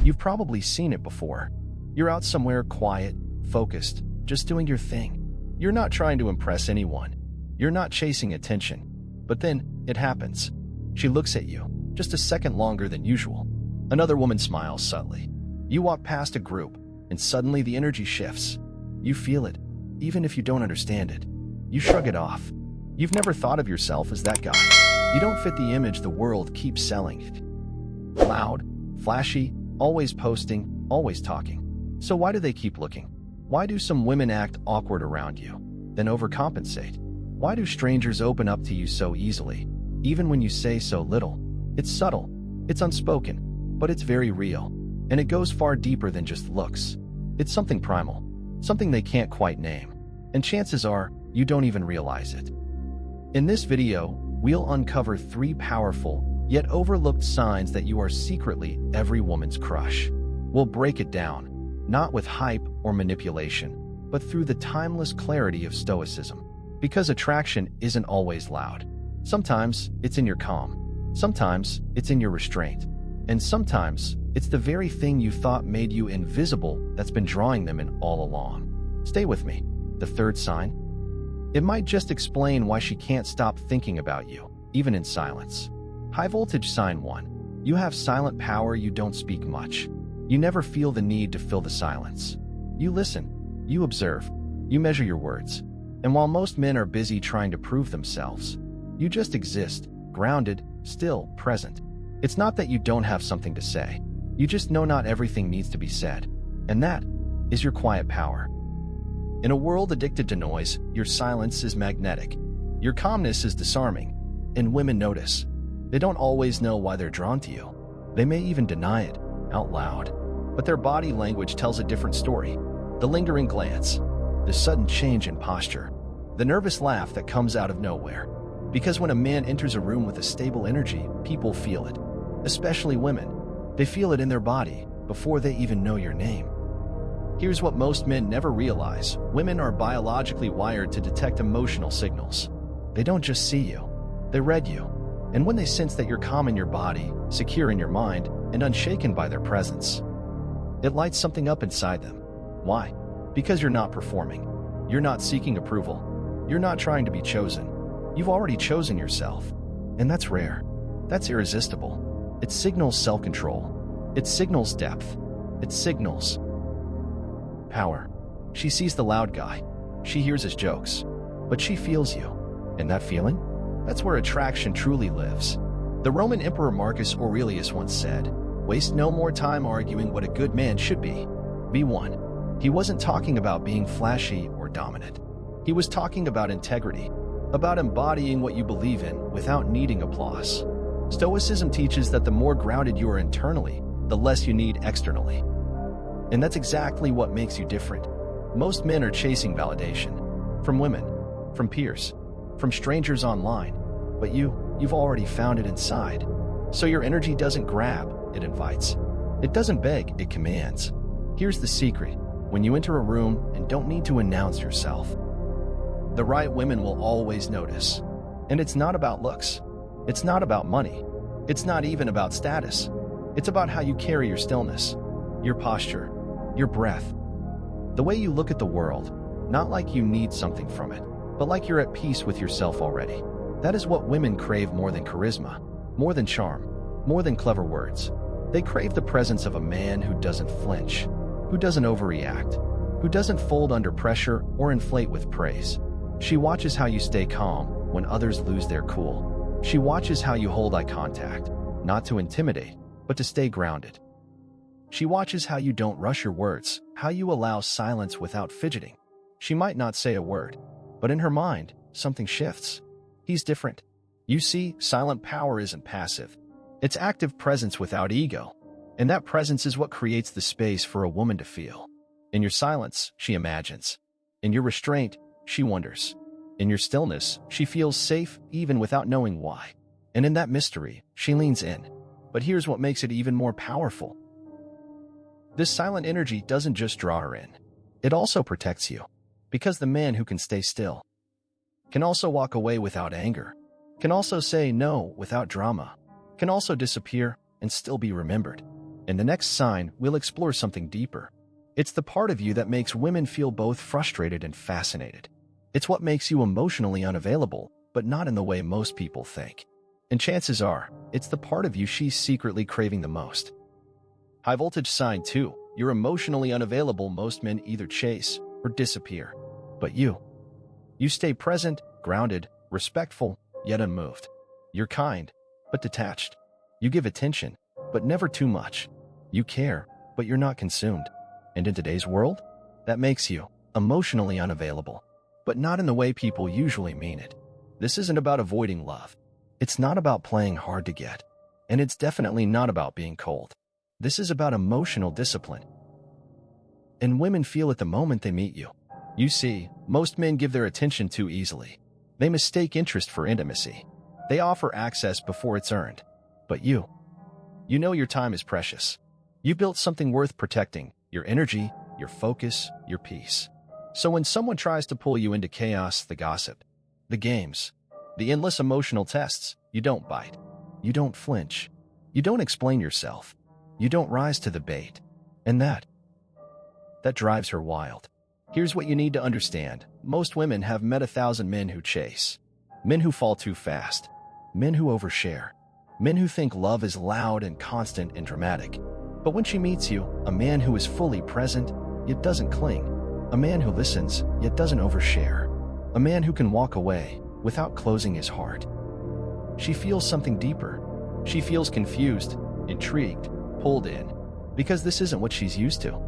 You've probably seen it before. You're out somewhere quiet, focused, just doing your thing. You're not trying to impress anyone. You're not chasing attention. But then, it happens. She looks at you, just a second longer than usual. Another woman smiles subtly. You walk past a group, and suddenly the energy shifts. You feel it, even if you don't understand it. You shrug it off. You've never thought of yourself as that guy. You don't fit the image the world keeps selling. Loud, flashy, always posting, always talking. So why do they keep looking? Why do some women act awkward around you, then overcompensate? Why do strangers open up to you so easily, even when you say so little? It's subtle, it's unspoken, but it's very real, and it goes far deeper than just looks. It's something primal, something they can't quite name, and chances are you don't even realize it. In this video, we'll uncover 3 powerful, yet overlooked signs that you are secretly every woman's crush. We'll break it down, not with hype or manipulation, but through the timeless clarity of Stoicism. Because attraction isn't always loud. Sometimes it's in your calm. Sometimes it's in your restraint. And sometimes it's the very thing you thought made you invisible that's been drawing them in all along. Stay with me. The 3rd sign? It might just explain why she can't stop thinking about you, even in silence. High voltage sign 1. You have silent power. You don't speak much. You never feel the need to fill the silence. You listen. You observe. You measure your words. And while most men are busy trying to prove themselves, you just exist, grounded, still, present. It's not that you don't have something to say. You just know not everything needs to be said. And that is your quiet power. In a world addicted to noise, your silence is magnetic. Your calmness is disarming. And women notice. They don't always know why they're drawn to you. They may even deny it out loud. But their body language tells a different story. The lingering glance, the sudden change in posture, the nervous laugh that comes out of nowhere. Because when a man enters a room with a stable energy, people feel it. Especially women. They feel it in their body before they even know your name. Here's what most men never realize. Women are biologically wired to detect emotional signals. They don't just see you. They read you. And when they sense that you're calm in your body, secure in your mind, and unshaken by their presence, it lights something up inside them. Why? Because you're not performing. You're not seeking approval. You're not trying to be chosen. You've already chosen yourself. And that's rare. That's irresistible. It signals self-control. It signals depth. It signals power. She sees the loud guy. She hears his jokes. But she feels you. And that feeling? That's where attraction truly lives. The Roman Emperor Marcus Aurelius once said, "Waste no more time arguing what a good man should be. Be one." He wasn't talking about being flashy or dominant. He was talking about integrity, about embodying what you believe in without needing applause. Stoicism teaches that the more grounded you are internally, the less you need externally. And that's exactly what makes you different. Most men are chasing validation. From women, from peers, from strangers online. But you've already found it inside. So your energy doesn't grab, it invites. It doesn't beg, it commands. Here's the secret. When you enter a room and don't need to announce yourself, the right women will always notice. And it's not about looks. It's not about money. It's not even about status. It's about how you carry your stillness, your posture, your breath. The way you look at the world, not like you need something from it, but like you're at peace with yourself already. That is what women crave more than charisma, more than charm, more than clever words. They crave the presence of a man who doesn't flinch, who doesn't overreact, who doesn't fold under pressure or inflate with praise. She watches how you stay calm when others lose their cool. She watches how you hold eye contact, not to intimidate, but to stay grounded. She watches how you don't rush your words, how you allow silence without fidgeting. She might not say a word, but in her mind, something shifts. He's different. You see, silent power isn't passive. It's active presence without ego. And that presence is what creates the space for a woman to feel. In your silence, she imagines. In your restraint, she wonders. In your stillness, she feels safe even without knowing why. And in that mystery, she leans in. But here's what makes it even more powerful. This silent energy doesn't just draw her in. It also protects you. Because the man who can stay still can also walk away without anger, can also say no without drama, can also disappear and still be remembered. In the next sign, we'll explore something deeper. It's the part of you that makes women feel both frustrated and fascinated. It's what makes you emotionally unavailable, but not in the way most people think. And chances are, it's the part of you she's secretly craving the most. High voltage sign 2. You're emotionally unavailable. Most men either chase or disappear. But you stay present, grounded, respectful, yet unmoved. You're kind, but detached. You give attention, but never too much. You care, but you're not consumed. And in today's world, that makes you emotionally unavailable, but not in the way people usually mean it. This isn't about avoiding love. It's not about playing hard to get. And it's definitely not about being cold. This is about emotional discipline. And women feel it the moment they meet you. You see, most men give their attention too easily. They mistake interest for intimacy. They offer access before it's earned. But you know your time is precious. You built something worth protecting, your energy, your focus, your peace. So when someone tries to pull you into chaos, the gossip, the games, the endless emotional tests, you don't bite. You don't flinch. You don't explain yourself. You don't rise to the bait. And that drives her wild. Here's what you need to understand. Most women have met 1,000 men who chase. Men who fall too fast. Men who overshare. Men who think love is loud and constant and dramatic. But when she meets you, a man who is fully present, yet doesn't cling. A man who listens, yet doesn't overshare. A man who can walk away without closing his heart. She feels something deeper. She feels confused, intrigued, pulled in, because this isn't what she's used to.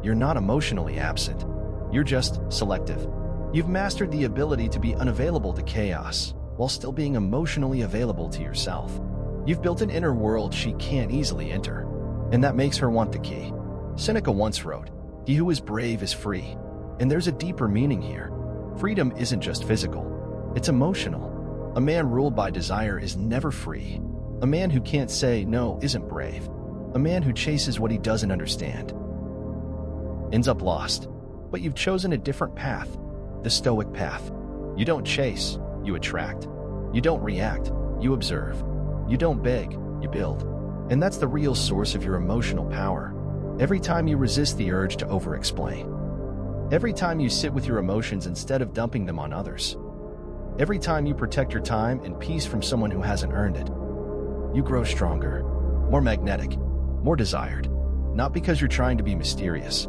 You're not emotionally absent. You're just selective. You've mastered the ability to be unavailable to chaos, while still being emotionally available to yourself. You've built an inner world she can't easily enter, and that makes her want the key. Seneca once wrote, "He who is brave is free." And there's a deeper meaning here. Freedom isn't just physical, it's emotional. A man ruled by desire is never free. A man who can't say no isn't brave. A man who chases what he doesn't understand ends up lost. But you've chosen a different path, the Stoic path. You don't chase, you attract. You don't react, you observe. You don't beg, you build. And that's the real source of your emotional power. Every time you resist the urge to over-explain. Every time you sit with your emotions instead of dumping them on others. Every time you protect your time and peace from someone who hasn't earned it. You grow stronger, more magnetic, more desired. Not because you're trying to be mysterious,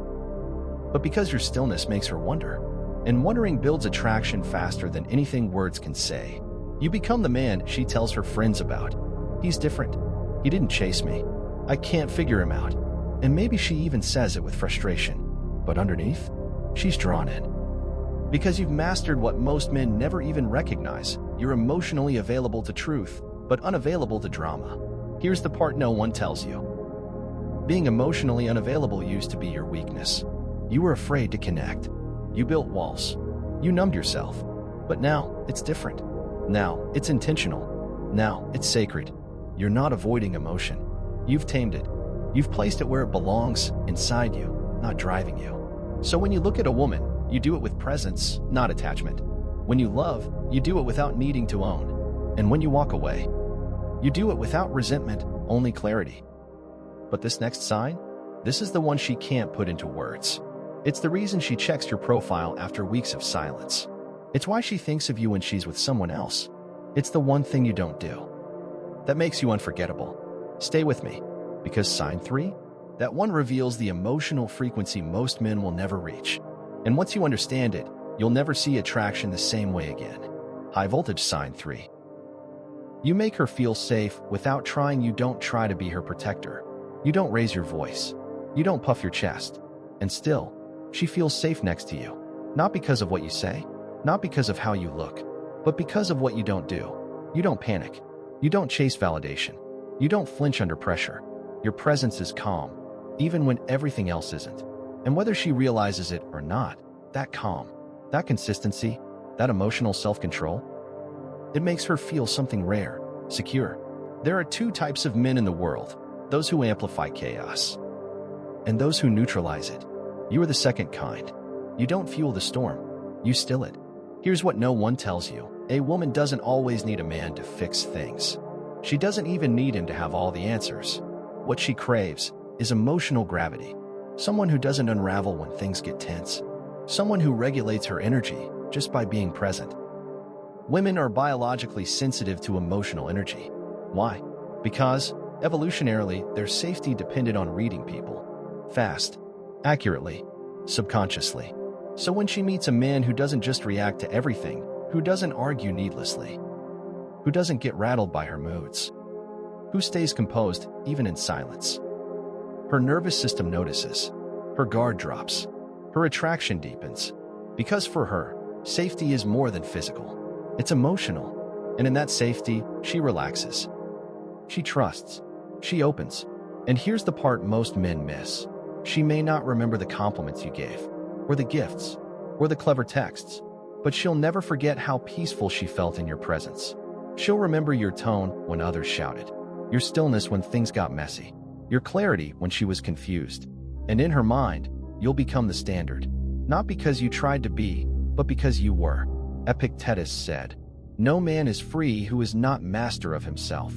but because your stillness makes her wonder. And wondering builds attraction faster than anything words can say. You become the man she tells her friends about. He's different. He didn't chase me. I can't figure him out. And maybe she even says it with frustration. But underneath, she's drawn in. Because you've mastered what most men never even recognize. You're emotionally available to truth, but unavailable to drama. Here's the part no one tells you. Being emotionally unavailable used to be your weakness. You were afraid to connect. You built walls. You numbed yourself. But now, it's different. Now, it's intentional. Now, it's sacred. You're not avoiding emotion. You've tamed it. You've placed it where it belongs, inside you, not driving you. So when you look at a woman, you do it with presence, not attachment. When you love, you do it without needing to own. And when you walk away, you do it without resentment, only clarity. But this next sign, this is the one she can't put into words. It's the reason she checks your profile after weeks of silence. It's why she thinks of you when she's with someone else. It's the one thing you don't do that makes you unforgettable. Stay with me, because sign 3, that one reveals the emotional frequency most men will never reach. And once you understand it, you'll never see attraction the same way again. High voltage sign 3. You make her feel safe without trying. You don't try to be her protector. You don't raise your voice. You don't puff your chest. And still, she feels safe next to you. Not because of what you say, not because of how you look, but because of what you don't do. You don't panic. You don't chase validation. You don't flinch under pressure. Your presence is calm, even when everything else isn't. And whether she realizes it or not, that calm, that consistency, that emotional self-control, it makes her feel something rare, secure. There are 2 types of men in the world, those who amplify chaos and those who neutralize it. You are the second kind. You don't fuel the storm, you still it. Here's what no one tells you. A woman doesn't always need a man to fix things. She doesn't even need him to have all the answers. What she craves is emotional gravity, someone who doesn't unravel when things get tense, someone who regulates her energy just by being present. Women are biologically sensitive to emotional energy. Why? Because, evolutionarily, their safety depended on reading people fast, accurately, subconsciously. So when she meets a man who doesn't just react to everything, who doesn't argue needlessly, who doesn't get rattled by her moods, who stays composed even in silence, her nervous system notices, her guard drops, her attraction deepens. Because for her, safety is more than physical. It's emotional. And in that safety, she relaxes. She trusts. She opens. And here's the part most men miss. She may not remember the compliments you gave, or the gifts, or the clever texts, but she'll never forget how peaceful she felt in your presence. She'll remember your tone when others shouted, your stillness when things got messy, your clarity when she was confused. And in her mind, you'll become the standard, not because you tried to be, but because you were. Epictetus said, "No man is free who is not master of himself."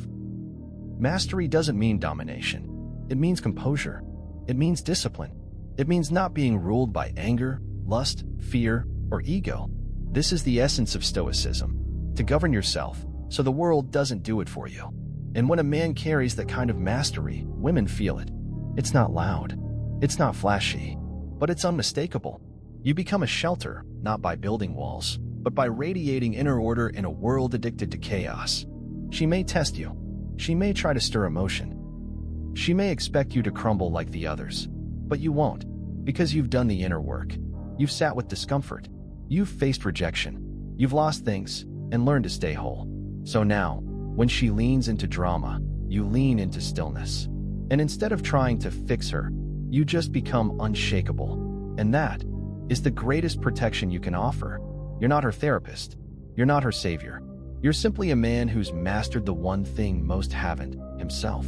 Mastery doesn't mean domination. It means composure. It means discipline. It means not being ruled by anger, lust, fear, or ego. This is the essence of Stoicism, to govern yourself so the world doesn't do it for you. And when a man carries that kind of mastery, women feel it. It's not loud. It's not flashy, but it's unmistakable. You become a shelter, not by building walls, but by radiating inner order in a world addicted to chaos. She may test you. She may try to stir emotion. She may expect you to crumble like the others, but you won't, because you've done the inner work. You've sat with discomfort. You've faced rejection. You've lost things and learned to stay whole. So now, when she leans into drama, you lean into stillness. And instead of trying to fix her, you just become unshakable. And that is the greatest protection you can offer. You're not her therapist. You're not her savior. You're simply a man who's mastered the one thing most haven't, himself.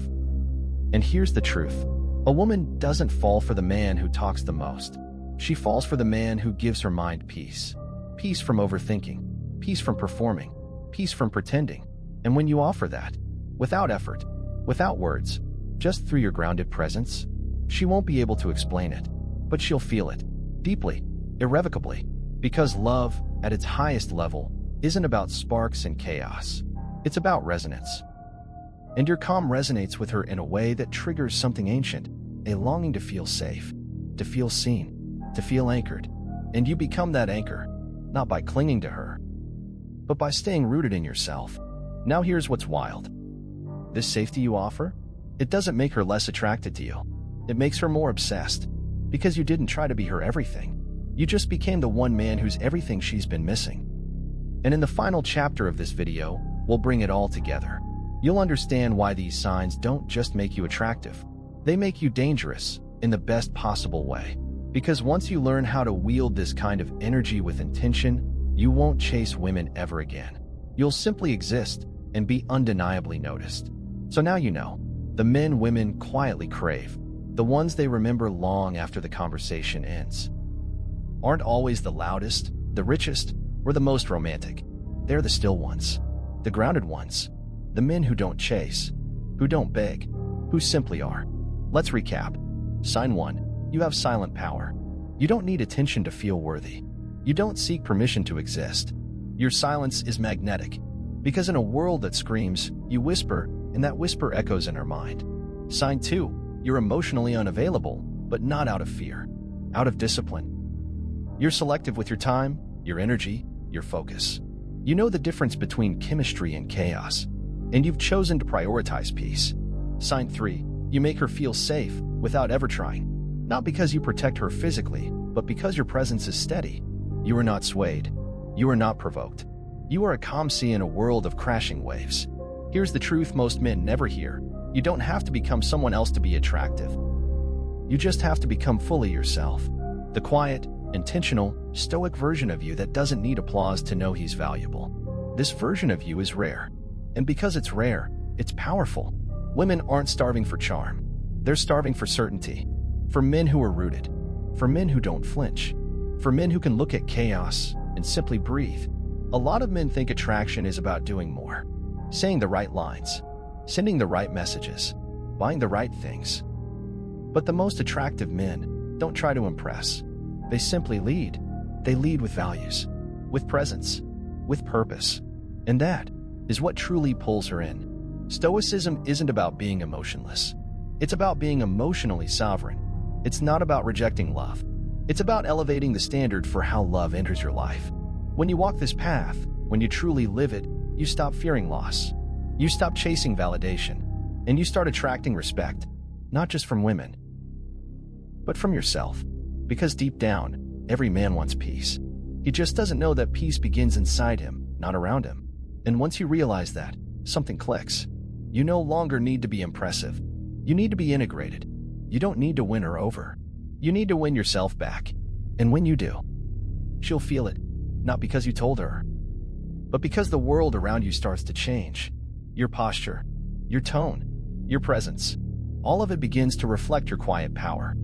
And here's the truth. A woman doesn't fall for the man who talks the most. She falls for the man who gives her mind peace. Peace from overthinking. Peace from performing. Peace from pretending. And when you offer that, without effort, without words, just through your grounded presence, she won't be able to explain it, but she'll feel it, deeply, irrevocably, because love, at its highest level, isn't about sparks and chaos. It's about resonance. And your calm resonates with her in a way that triggers something ancient, a longing to feel safe, to feel seen, to feel anchored. And you become that anchor, not by clinging to her, but by staying rooted in yourself. Now here's what's wild. This safety you offer, it doesn't make her less attracted to you. It makes her more obsessed, because you didn't try to be her everything. You just became the one man who's everything she's been missing. And in the final chapter of this video, we'll bring it all together. You'll understand why these signs don't just make you attractive. They make you dangerous in the best possible way. Because once you learn how to wield this kind of energy with intention, you won't chase women ever again. You'll simply exist and be undeniably noticed. So now you know, the men women quietly crave, the ones they remember long after the conversation ends, aren't always the loudest, the richest, or the most romantic. They're the still ones, the grounded ones, the men who don't chase, who don't beg, who simply are. Let's recap. Sign 1. You have silent power. You don't need attention to feel worthy. You don't seek permission to exist. Your silence is magnetic, because in a world that screams, you whisper, and that whisper echoes in her mind. Sign 2. You're emotionally unavailable, but not out of fear, out of discipline. You're selective with your time, your energy, your focus. You know the difference between chemistry and chaos, and you've chosen to prioritize peace. Sign 3. You make her feel safe without ever trying, not because you protect her physically, but because your presence is steady. You are not swayed. You are not provoked. You are a calm sea in a world of crashing waves. Here's the truth most men never hear. You don't have to become someone else to be attractive. You just have to become fully yourself. The quiet, intentional, stoic version of you that doesn't need applause to know he's valuable. This version of you is rare. And because it's rare, it's powerful. Women aren't starving for charm. They're starving for certainty. For men who are rooted. For men who don't flinch. For men who can look at chaos and simply breathe. A lot of men think attraction is about doing more, saying the right lines, sending the right messages, buying the right things. But the most attractive men don't try to impress. They simply lead. They lead with values, with presence, with purpose. And that is what truly pulls her in. Stoicism isn't about being emotionless. It's about being emotionally sovereign. It's not about rejecting love. It's about elevating the standard for how love enters your life. When you walk this path, when you truly live it, you stop fearing loss. You stop chasing validation. And you start attracting respect, not just from women, but from yourself. Because deep down, every man wants peace. He just doesn't know that peace begins inside him, not around him. And once you realize that, something clicks. You no longer need to be impressive. You need to be integrated. You don't need to win her over. You need to win yourself back. And when you do, she'll feel it, not because you told her, but because the world around you starts to change. Your posture, your tone, your presence, all of it begins to reflect your quiet power.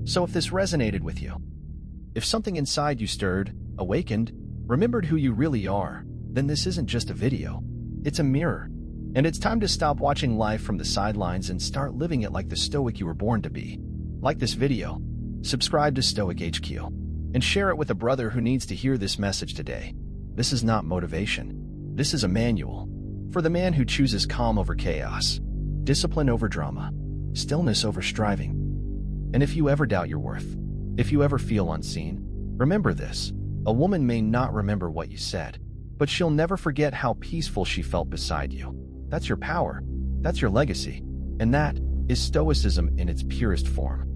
So if this resonated with you, if something inside you stirred, awakened, remembered who you really are, then this isn't just a video. It's a mirror. And it's time to stop watching life from the sidelines and start living it like the Stoic you were born to be. Like this video, subscribe to Stoic HQ, and share it with a brother who needs to hear this message today. This is not motivation. This is a manual for the man who chooses calm over chaos, discipline over drama, stillness over striving. And if you ever doubt your worth, if you ever feel unseen, remember this. A woman may not remember what you said, but she'll never forget how peaceful she felt beside you. That's your power. That's your legacy. And that is Stoicism in its purest form.